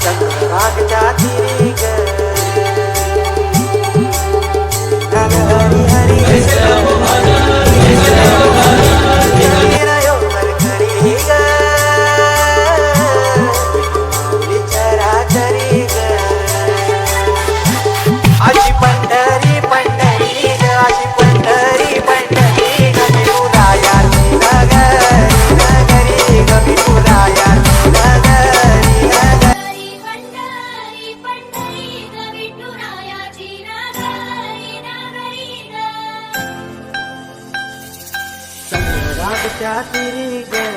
चंद्रभागच्या तिरी ग ढग हरी हरी हिरयो करकरी ग चराचरी ग अशी पंढरी पंढरी ग अशी पंढरी पंढरी ग विठुरायाची नगरी नगरी ग विठुरायाची नगरी नगरी पंढरी पंढरी ग विठुरायाची नगरी नगरी ग चंद्रभागच्या तिरी ग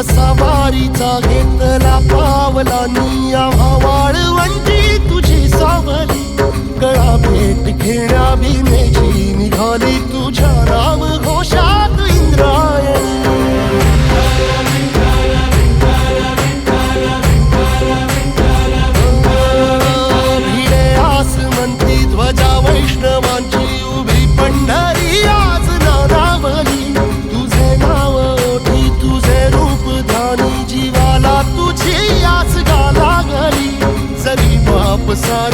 सवारीचा घेतला पावला निया वाळवंटी तुझी सावली गळा भेट घेण्या भीमेची निघाली तुझ्या राम घोषात इंद्रायणी भिडे आसमंती ध्वजा वैष्णवांची उभी पंढरी आज नानावली तुझे नाव ओठी तुझे रूप ध्यानी जीवाला तुझी आस गा लागली जरी बाप सा